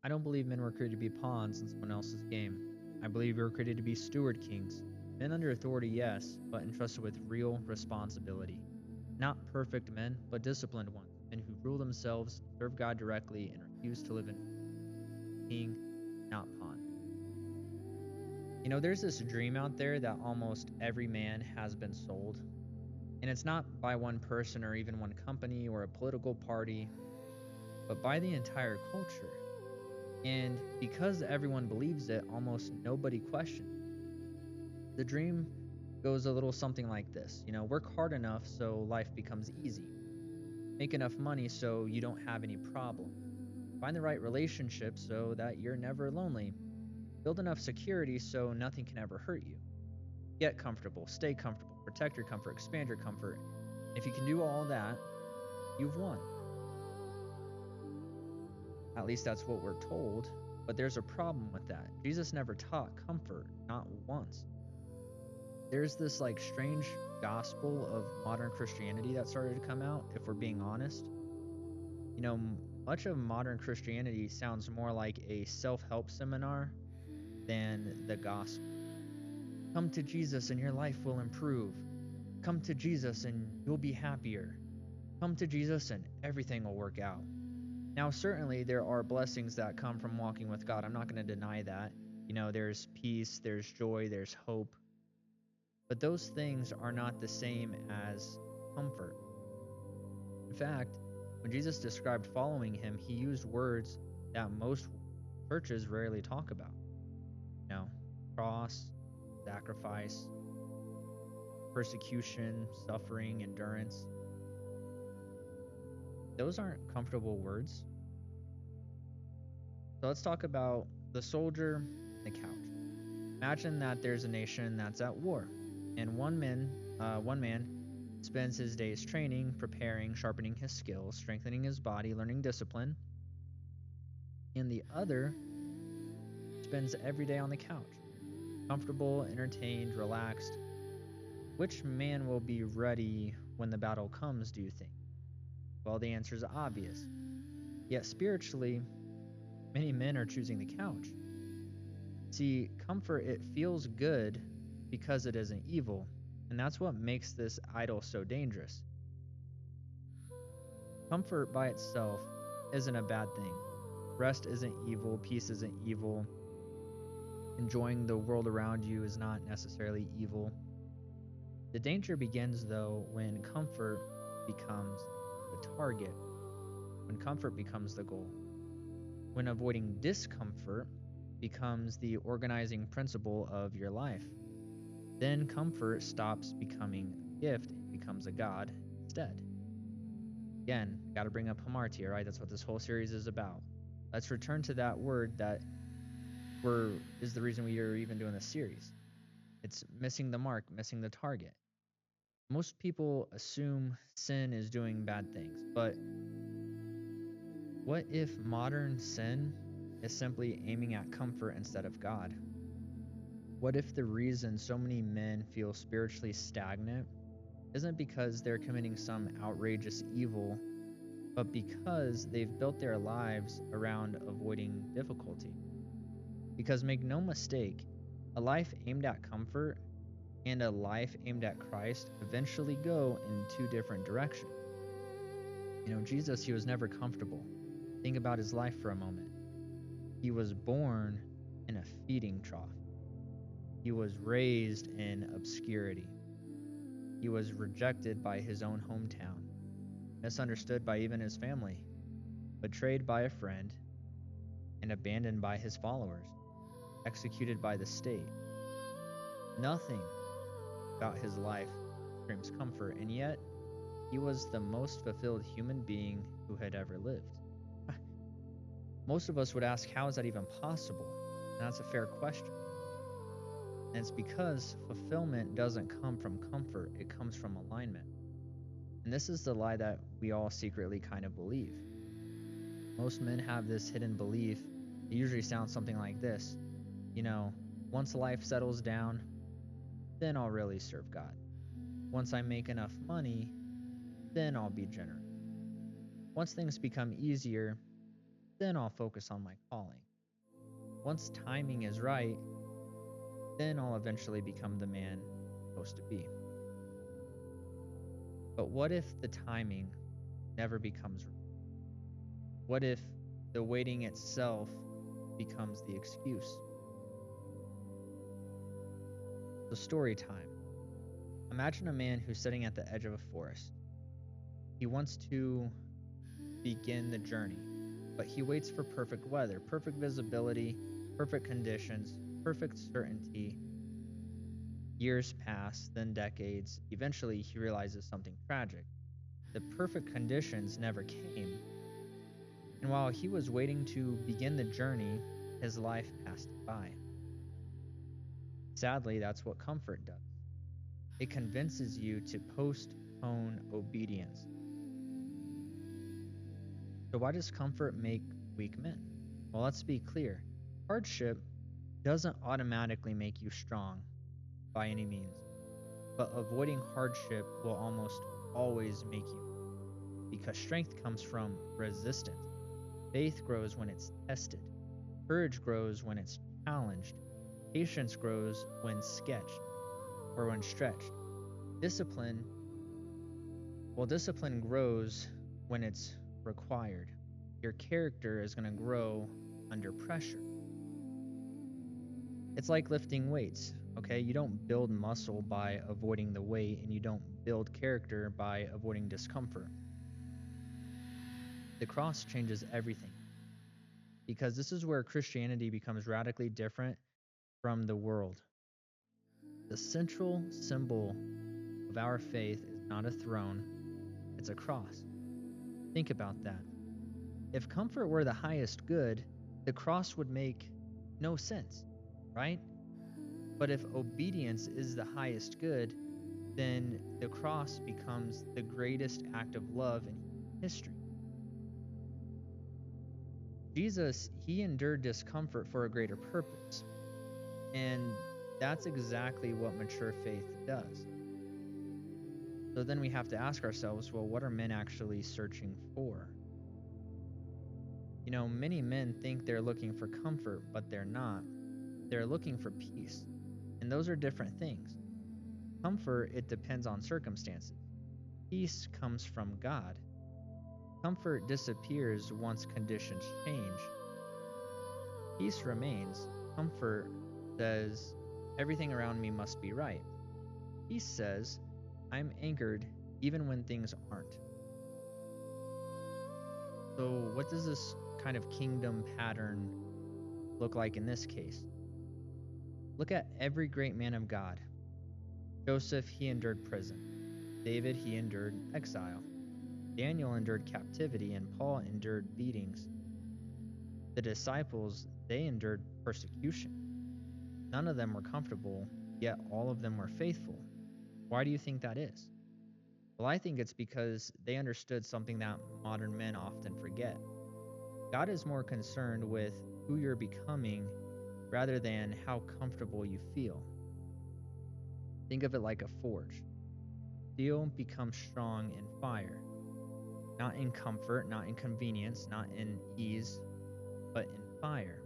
I don't believe men were created to be pawns in someone else's game. I believe we were created to be steward kings. Men under authority, yes, but entrusted with real responsibility. Not perfect men, but disciplined ones, men who rule themselves, serve God directly, and refuse to live in king, not pawn. There's this dream out there that almost every man has been sold, and it's not by one person or even one company or a political party, but by the entire culture. And because everyone believes it, almost nobody questions. The dream goes a little something like this. Work hard enough so life becomes easy. Make enough money so you don't have any problem. Find the right relationship so that you're never lonely. Build enough security so nothing can ever hurt you. Get comfortable, stay comfortable, protect your comfort, expand your comfort. If you can do all that, you've won. At least that's what we're told, but there's a problem with that. Jesus never taught comfort, not once. There's this strange gospel of modern Christianity that started to come out, if we're being honest. Much of modern Christianity sounds more like a self-help seminar than the gospel. Come to Jesus and your life will improve. Come to Jesus and you'll be happier. Come to Jesus and everything will work out. Now, certainly there are blessings that come from walking with God. I'm not going to deny that. There's peace, there's joy, there's hope. But those things are not the same as comfort. In fact, when Jesus described following him, he used words that most churches rarely talk about. Cross, sacrifice, persecution, suffering, endurance. Those aren't comfortable words. So let's talk about the soldier and the couch. Imagine that there's a nation that's at war, and one man spends his days training, preparing, sharpening his skills, strengthening his body, learning discipline, and the other spends every day on the couch, comfortable, entertained, relaxed. Which man will be ready when the battle comes, do you think? Well, the answer is obvious. Yet spiritually, many men are choosing the couch. See, comfort, it feels good because it isn't evil, and that's what makes this idol so dangerous. Comfort by itself isn't a bad thing. Rest isn't evil, peace isn't evil. Enjoying the world around you is not necessarily evil. The danger begins, though, when comfort becomes the target, when comfort becomes the goal, when avoiding discomfort becomes the organizing principle of your life. Then comfort stops becoming a gift and becomes a god instead. Again, got to bring up hamartia, right? That's what this whole series is about. Let's return to that word that is the reason we are even doing this series. It's missing the mark, missing the target. Most people assume sin is doing bad things, but what if modern sin is simply aiming at comfort instead of God? What if the reason so many men feel spiritually stagnant isn't because they're committing some outrageous evil, but because they've built their lives around avoiding difficulty? Because make no mistake, a life aimed at comfort and a life aimed at Christ eventually go in two different directions. Jesus, he was never comfortable. Think about his life for a moment. He was born in a feeding trough. He was raised in obscurity. He was rejected by his own hometown, misunderstood by even his family, betrayed by a friend, and abandoned by his followers, executed by the state. Nothing about his life screams comfort, and yet he was the most fulfilled human being who had ever lived. Most of us would ask, how is that even possible? And that's a fair question. And it's because fulfillment doesn't come from comfort, it comes from alignment. And this is the lie that we all secretly kind of believe. Most men have this hidden belief. It usually sounds something like this. Once life settles down, then I'll really serve God. Once I make enough money, then I'll be generous. Once things become easier, then I'll focus on my calling. Once timing is right, then I'll eventually become the man I'm supposed to be. But what if the timing never becomes right? What if the waiting itself becomes the excuse? So, story time. Imagine a man who's sitting at the edge of a forest. He wants to begin the journey, but he waits for perfect weather, perfect visibility, perfect conditions, perfect certainty. Years pass, then decades. Eventually, he realizes something tragic. The perfect conditions never came. And while he was waiting to begin the journey, his life passed by. Sadly, that's what comfort does. It convinces you to postpone obedience. So why does comfort make weak men? Well, let's be clear. Hardship doesn't automatically make you strong by any means, but avoiding hardship will almost always make you, because strength comes from resistance. Faith grows when it's tested. Courage grows when it's challenged. Patience grows when sketched or when stretched. Discipline grows when it's required. Your character is going to grow under pressure. It's like lifting weights, okay? You don't build muscle by avoiding the weight, and you don't build character by avoiding discomfort. The cross changes everything, because this is where Christianity becomes radically different from the world. The central symbol of our faith is not a throne, it's a cross. Think about that. If comfort were the highest good, the cross would make no sense, right? But if obedience is the highest good, then the cross becomes the greatest act of love in history. Jesus, he endured discomfort for a greater purpose. And that's exactly what mature faith does. So then we have to ask ourselves, well, what are men actually searching for? You know, many men think they're looking for comfort, but they're not. They're looking for peace. And those are different things. Comfort, it depends on circumstances. Peace comes from God. Comfort disappears once conditions change. Peace remains. Comfort says, everything around me must be right. Peace says, I'm anchored even when things aren't. So what does this kind of kingdom pattern look like in this case? Look at every great man of God. Joseph, he endured prison. David, he endured exile. Daniel endured captivity, and Paul endured beatings. The disciples, they endured persecution. None of them were comfortable, yet all of them were faithful. Why do you think that is? Well, I think it's because they understood something that modern men often forget. God is more concerned with who you're becoming rather than how comfortable you feel. Think of it like a forge. Steel becomes strong in fire, not in comfort, not in convenience, not in ease, but in fire.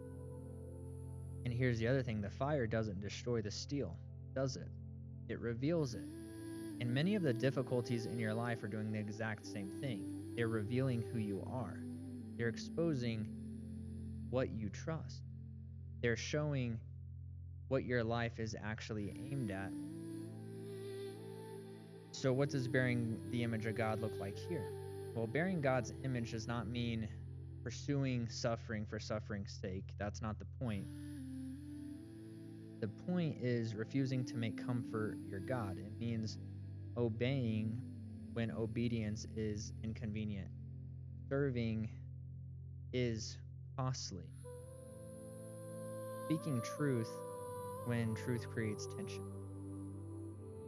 And here's the other thing, the fire doesn't destroy the steel, does it? It reveals it. And many of the difficulties in your life are doing the exact same thing. They're revealing who you are. They're exposing what you trust. They're showing what your life is actually aimed at. So what does bearing the image of God look like here? Well, bearing God's image does not mean pursuing suffering for suffering's sake. That's not the point. The point is refusing to make comfort your God. It means obeying when obedience is inconvenient. Serving is costly. Speaking truth when truth creates tension.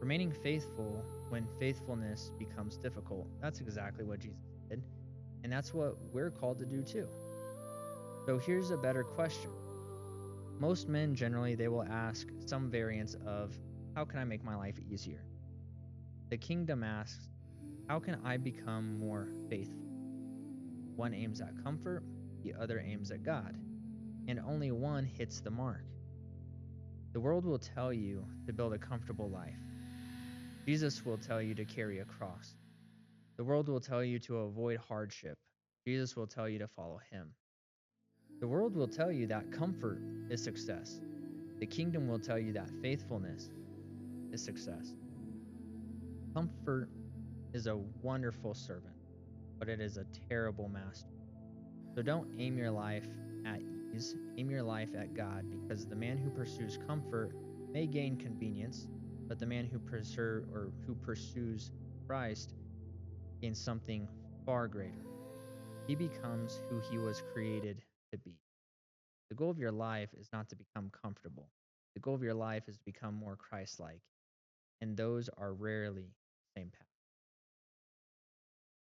Remaining faithful when faithfulness becomes difficult. That's exactly what Jesus did. And that's what we're called to do too. So here's a better question. Most men generally, they will ask some variance of, how can I make my life easier? The kingdom asks, how can I become more faithful? One aims at comfort, the other aims at God, and only one hits the mark. The world will tell you to build a comfortable life. Jesus will tell you to carry a cross. The world will tell you to avoid hardship. Jesus will tell you to follow him. The world will tell you that comfort is success. The kingdom will tell you that faithfulness is success. Comfort is a wonderful servant, but it is a terrible master. So don't aim your life at ease, aim your life at God, because the man who pursues comfort may gain convenience, but the man who pursues Christ gains something far greater. He becomes who he was created to be. The goal of your life is not to become comfortable. The goal of your life is to become more Christ-like, and those are rarely the same path.